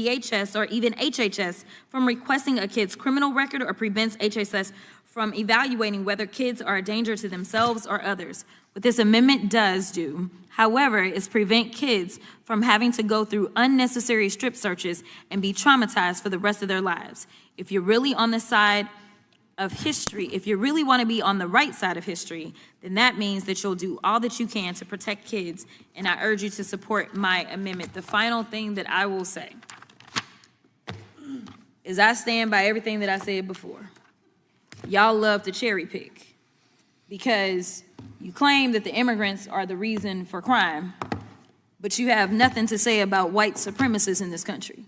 DHS or even HHS from requesting a kid's criminal record or prevents HHS from evaluating whether kids are a danger to themselves or others. What this amendment does do, however, is prevent kids from having to go through unnecessary strip searches and be traumatized for the rest of their lives. If you're really on the side of history, if you really want to be on the right side of history, then that means that you'll do all that you can to protect kids, and I urge you to support my amendment. The final thing that I will say is I stand by everything that I said before. Y'all love to cherry pick because you claim that the immigrants are the reason for crime, but you have nothing to say about white supremacists in this country.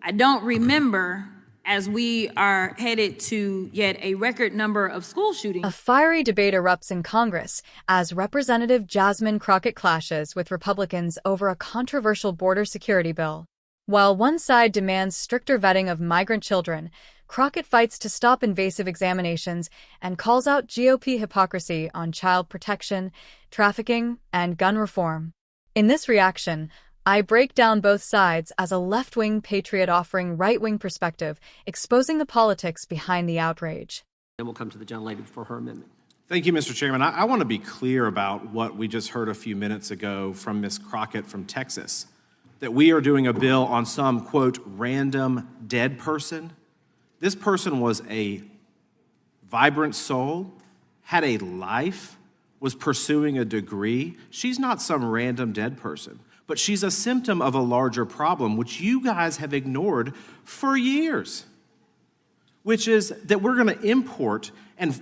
I don't remember, as we are headed to yet a record number of school shootings. A fiery debate erupts in Congress as Representative Jasmine Crockett clashes with Republicans over a controversial border security bill. While one side demands stricter vetting of migrant children, Crockett fights to stop invasive examinations and calls out GOP hypocrisy on child protection, trafficking, and gun reform. In this reaction, I break down both sides as a left-wing patriot offering right-wing perspective, exposing the politics behind the outrage. Then we'll come to the gentlelady for her amendment. Thank you, Mr. Chairman. I want to be clear about what we just heard a few minutes ago from Ms. Crockett from Texas, that we are doing a bill on some, quote, random dead person. This person was a vibrant soul, had a life, was pursuing a degree. She's not some random dead person, but she's a symptom of a larger problem, which you guys have ignored for years, which is that we're going to import and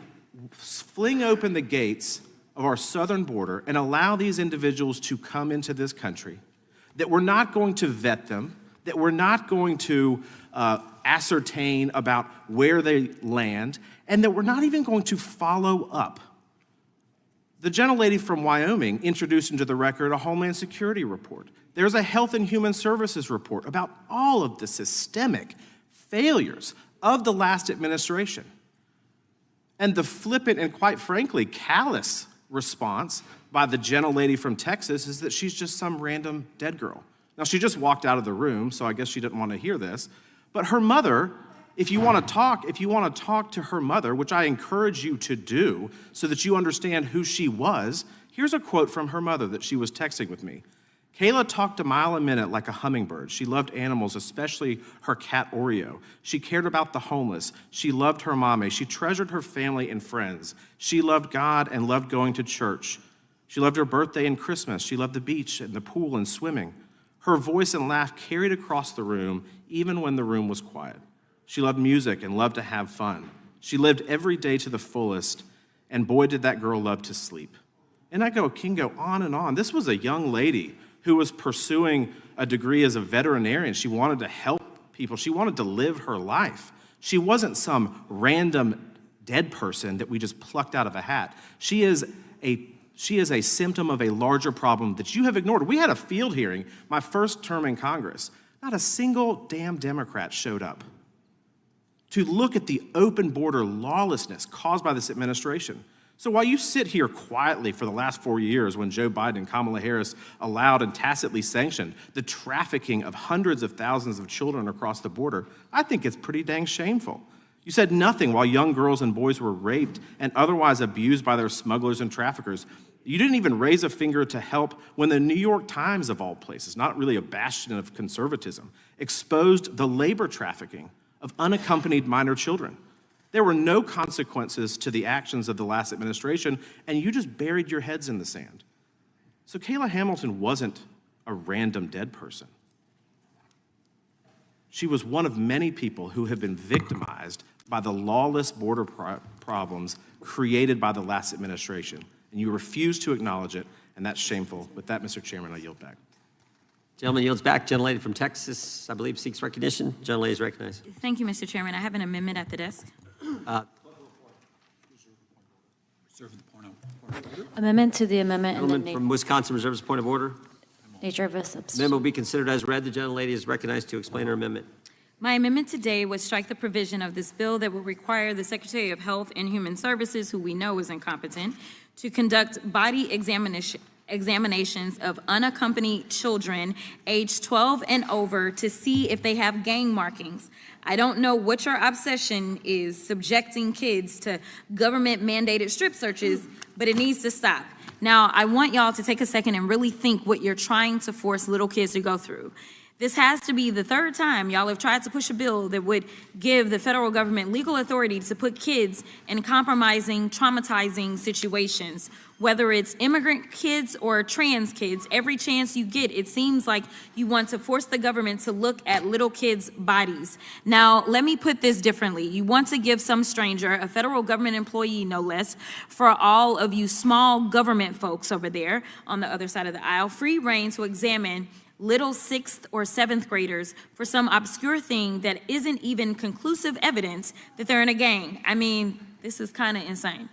fling open the gates of our southern border and allow these individuals to come into this country, that we're not going to vet them, that we're not going to ascertain about where they land, and that we're not even going to follow up. The gentlelady from Wyoming introduced into the record a Homeland Security report. There's a Health and Human Services report about all of the systemic failures of the last administration. And the flippant and, quite frankly, callous response by the gentlelady from Texas is that she's just some random dead girl. Now, she just walked out of the room, so I guess she didn't want to hear this. But her mother, if you want to talk to her mother, which I encourage you to do so that you understand who she was, here's a quote from her mother that she was texting with me. Kayla talked a mile a minute like a hummingbird. She loved animals, especially her cat Oreo. She cared about the homeless. She loved her mommy. She treasured her family and friends. She loved God and loved going to church. She loved her birthday and Christmas. She loved the beach and the pool and swimming. Her voice and laugh carried across the room, even when the room was quiet. She loved music and loved to have fun. She lived every day to the fullest, and boy, did that girl love to sleep. And I can go on and on. This was a young lady who was pursuing a degree as a veterinarian. She wanted to help people. She wanted to live her life. She wasn't some random dead person that we just plucked out of a hat. She is a symptom of a larger problem that you have ignored. We had a field hearing, my first term in Congress. Not a single damn Democrat showed up to look at the open border lawlessness caused by this administration. So while you sit here quietly for the last 4 years when Joe Biden and Kamala Harris allowed and tacitly sanctioned the trafficking of hundreds of thousands of children across the border, I think it's pretty dang shameful. You said nothing while young girls and boys were raped and otherwise abused by their smugglers and traffickers. You didn't even raise a finger to help when the New York Times, of all places, not really a bastion of conservatism, exposed the labor trafficking of unaccompanied minor children. There were no consequences to the actions of the last administration, and you just buried your heads in the sand. So Kayla Hamilton wasn't a random dead person. She was one of many people who have been victimized by the lawless border problems created by the last administration, and you refuse to acknowledge it, and that's shameful. With that, Mr. Chairman, I yield back. Gentleman yields back. Gentlelady from Texas, I believe, seeks recognition. Gentlelady is recognized. Thank you, Mr. Chairman. I have an amendment at the desk. Amendment to the amendment. Gentleman from Wisconsin reserves a point of order. Nature of a substitute. Amendment will be considered as read. The gentlelady is recognized to explain her amendment. My amendment today would strike the provision of this bill that would require the Secretary of Health and Human Services, who we know is incompetent, to conduct body examinations of unaccompanied children aged 12 and over to see if they have gang markings. I don't know what your obsession is subjecting kids to government-mandated strip searches, but it needs to stop. Now, I want y'all to take a second and really think what you're trying to force little kids to go through. This has to be the third time y'all have tried to push a bill that would give the federal government legal authority to put kids in compromising, traumatizing situations. Whether it's immigrant kids or trans kids, every chance you get, it seems like you want to force the government to look at little kids' bodies. Now, let me put this differently. You want to give some stranger, a federal government employee no less, for all of you small government folks over there on the other side of the aisle, free reign to examine little 6th or 7th graders for some obscure thing that isn't even conclusive evidence that they're in a gang. I mean, this is kind of insane.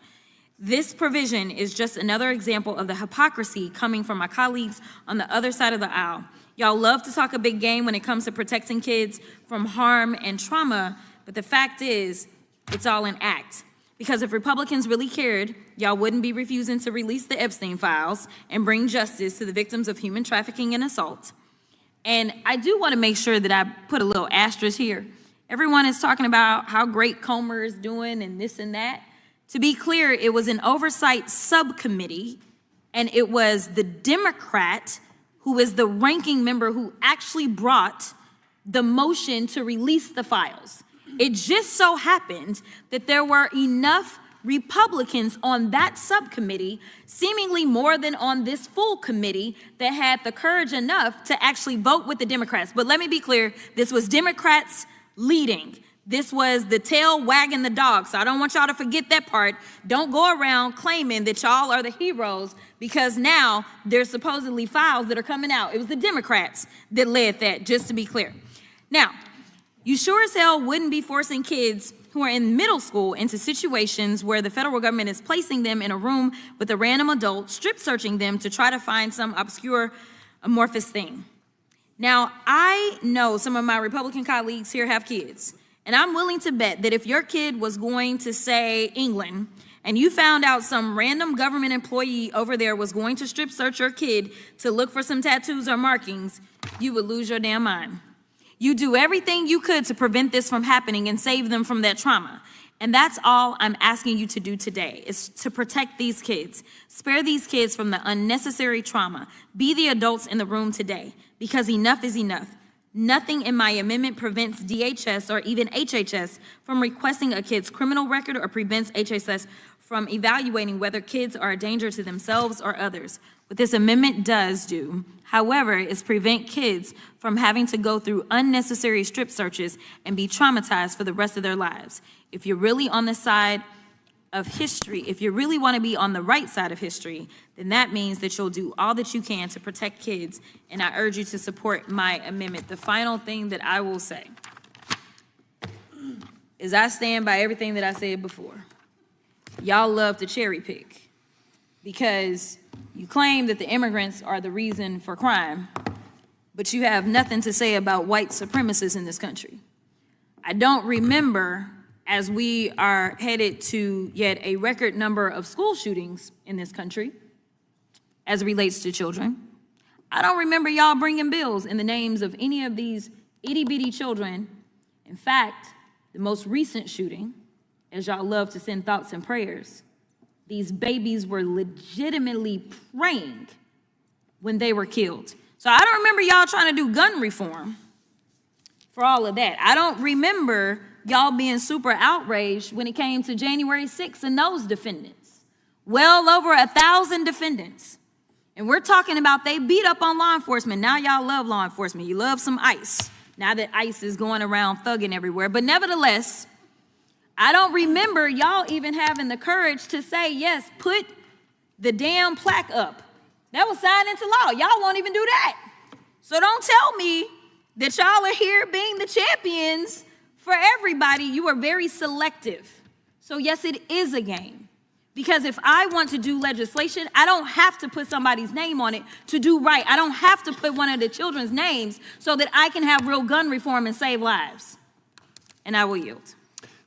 This provision is just another example of the hypocrisy coming from my colleagues on the other side of the aisle. Y'all love to talk a big game when it comes to protecting kids from harm and trauma, but the fact is, it's all an act. Because if Republicans really cared, y'all wouldn't be refusing to release the Epstein files and bring justice to the victims of human trafficking and assault. And I do want to make sure that I put a little asterisk here. Everyone is talking about how great Comer is doing and this and that. To be clear, it was an oversight subcommittee, and it was the Democrat who is the ranking member who actually brought the motion to release the files. It just so happened that there were enough Republicans on that subcommittee, seemingly more than on this full committee, that had the courage enough to actually vote with the Democrats. But let me be clear, this was Democrats leading. This was the tail wagging the dog, so I don't want y'all to forget that part. Don't go around claiming that y'all are the heroes because now there's supposedly files that are coming out. It was the Democrats that led that, just to be clear. Now, you sure as hell wouldn't be forcing kids who are in middle school into situations where the federal government is placing them in a room with a random adult, strip searching them to try to find some obscure amorphous thing. Now, I know some of my Republican colleagues here have kids, and I'm willing to bet that if your kid was going to, say, England, and you found out some random government employee over there was going to strip search your kid to look for some tattoos or markings, you would lose your damn mind. You do everything you could to prevent this from happening and save them from that trauma. And that's all I'm asking you to do today, is to protect these kids. Spare these kids from the unnecessary trauma. Be the adults in the room today, because enough is enough. Nothing in my amendment prevents DHS or even HHS from requesting a kid's criminal record or prevents HHS from evaluating whether kids are a danger to themselves or others. What this amendment does do, however, is prevent kids from having to go through unnecessary strip searches and be traumatized for the rest of their lives. If you're really on the side of history, if you really want to be on the right side of history, then that means that you'll do all that you can to protect kids, and I urge you to support my amendment. The final thing that I will say is I stand by everything that I said before. Y'all love to cherry pick because you claim that the immigrants are the reason for crime, but you have nothing to say about white supremacists in this country. I don't remember, as we are headed to yet a record number of school shootings in this country as it relates to children, I don't remember y'all bringing bills in the names of any of these itty-bitty children. In fact, the most recent shooting, as y'all love to send thoughts and prayers, these babies were legitimately praying when they were killed. So I don't remember y'all trying to do gun reform for all of that. I don't remember y'all being super outraged when it came to January 6th and those defendants. Well over 1,000 defendants. And we're talking about they beat up on law enforcement. Now y'all love law enforcement. You love some ICE. Now that ICE is going around thugging everywhere. But nevertheless, I don't remember y'all even having the courage to say, yes, put the damn plaque up. That was signed into law. Y'all won't even do that. So don't tell me that y'all are here being the champions for everybody. You are very selective. So yes, it is a game. Because if I want to do legislation, I don't have to put somebody's name on it to do right. I don't have to put one of the children's names so that I can have real gun reform and save lives. And I will yield.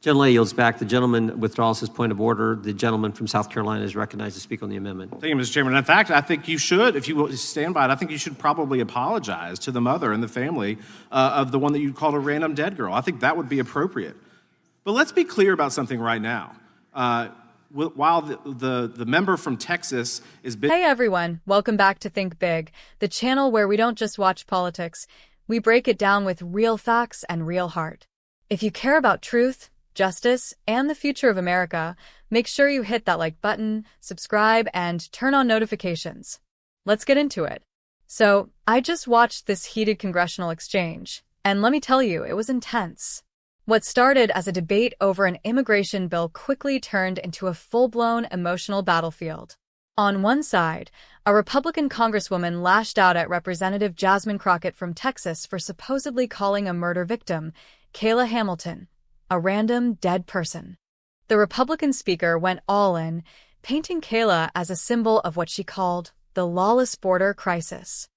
Gentlelady yields back. The gentleman withdraws his point of order. The gentleman from South Carolina is recognized to speak on the amendment. Thank you, Mr. Chairman. In fact, I think you should, if you will stand by it, I think you should probably apologize to the mother and the family of the one that you called a random dead girl. I think that would be appropriate. But let's be clear about something right now. While the member from Texas is... Hey everyone, welcome back to Think Big, the channel where we don't just watch politics, we break it down with real facts and real heart. If you care about truth, justice, and the future of America, make sure you hit that like button, subscribe, and turn on notifications. Let's get into it. So, I just watched this heated congressional exchange, and let me tell you, it was intense. What started as a debate over an immigration bill quickly turned into a full-blown emotional battlefield. On one side, a Republican congresswoman lashed out at Representative Jasmine Crockett from Texas for supposedly calling a murder victim, Kayla Hamilton, a random dead person. The Republican speaker went all in, painting Kayla as a symbol of what she called the lawless border crisis.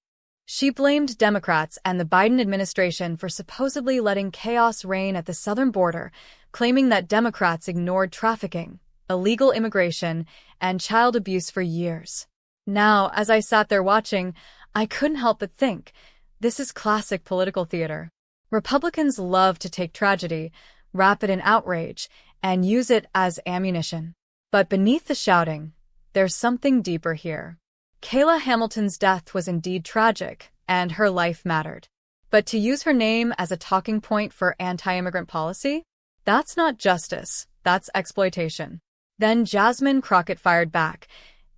She blamed Democrats and the Biden administration for supposedly letting chaos reign at the southern border, claiming that Democrats ignored trafficking, illegal immigration, and child abuse for years. Now, as I sat there watching, I couldn't help but think, this is classic political theater. Republicans love to take tragedy, wrap it in outrage, and use it as ammunition. But beneath the shouting, there's something deeper here. Kayla Hamilton's death was indeed tragic, and her life mattered. But to use her name as a talking point for anti-immigrant policy? That's not justice, that's exploitation. Then Jasmine Crockett fired back,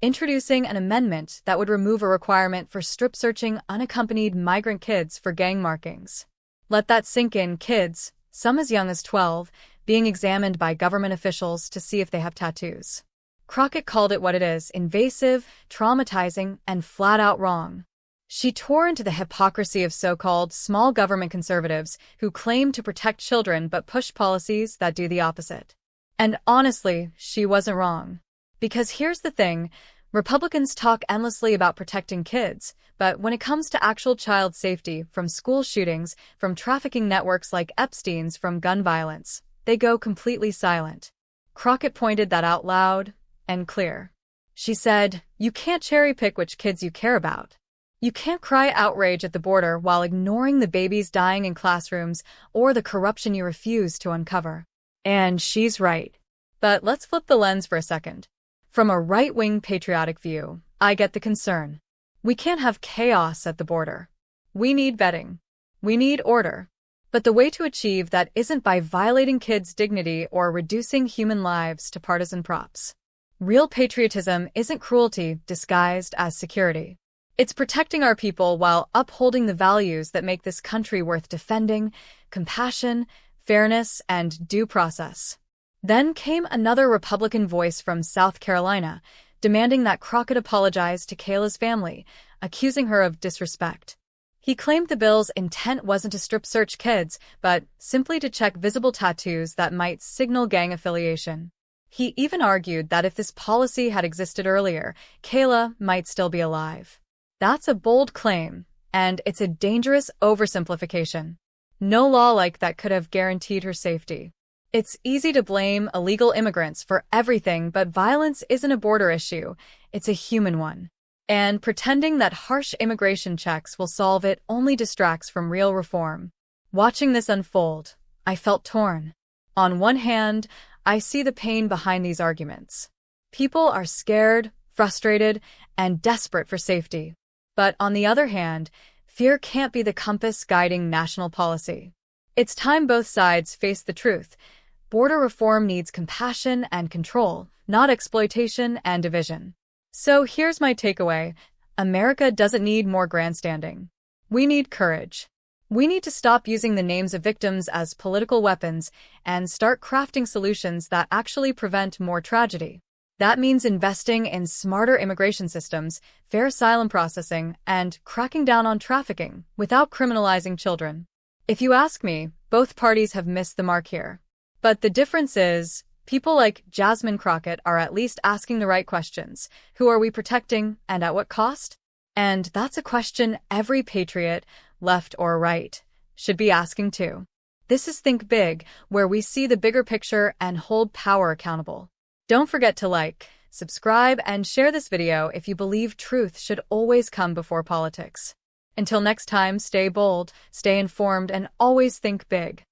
introducing an amendment that would remove a requirement for strip-searching unaccompanied migrant kids for gang markings. Let that sink in, kids, some as young as 12, being examined by government officials to see if they have tattoos. Crockett called it what it is: invasive, traumatizing, and flat-out wrong. She tore into the hypocrisy of so-called small government conservatives who claim to protect children but push policies that do the opposite. And honestly, she wasn't wrong. Because here's the thing, Republicans talk endlessly about protecting kids, but when it comes to actual child safety, from school shootings, from trafficking networks like Epstein's, from gun violence, they go completely silent. Crockett pointed that out loud and clear. She said, you can't cherry-pick which kids you care about. You can't cry outrage at the border while ignoring the babies dying in classrooms or the corruption you refuse to uncover. And she's right. But let's flip the lens for a second. From a right-wing patriotic view, I get the concern. We can't have chaos at the border. We need vetting. We need order. But the way to achieve that isn't by violating kids' dignity or reducing human lives to partisan props. Real patriotism isn't cruelty disguised as security. It's protecting our people while upholding the values that make this country worth defending: compassion, fairness, and due process. Then came another Republican voice from South Carolina, demanding that Crockett apologize to Kayla's family, accusing her of disrespect. He claimed the bill's intent wasn't to strip-search kids, but simply to check visible tattoos that might signal gang affiliation. He even argued that if this policy had existed earlier, Kayla might still be alive. That's a bold claim, and it's a dangerous oversimplification. No law like that could have guaranteed her safety. It's easy to blame illegal immigrants for everything, but violence isn't a border issue, it's a human one. And pretending that harsh immigration checks will solve it only distracts from real reform. Watching this unfold, I felt torn. On one hand, I see the pain behind these arguments. People are scared, frustrated, and desperate for safety. But on the other hand, fear can't be the compass guiding national policy. It's time both sides face the truth. Border reform needs compassion and control, not exploitation and division. So here's my takeaway. America doesn't need more grandstanding. We need courage. We need to stop using the names of victims as political weapons and start crafting solutions that actually prevent more tragedy. That means investing in smarter immigration systems, fair asylum processing, and cracking down on trafficking without criminalizing children. If you ask me, both parties have missed the mark here. But the difference is, people like Jasmine Crockett are at least asking the right questions. Who are we protecting, and at what cost? And that's a question every patriot, left or right, should be asking too. This is Think Big, where we see the bigger picture and hold power accountable. Don't forget to like, subscribe, and share this video if you believe truth should always come before politics. Until next time, stay bold, stay informed, and always think big.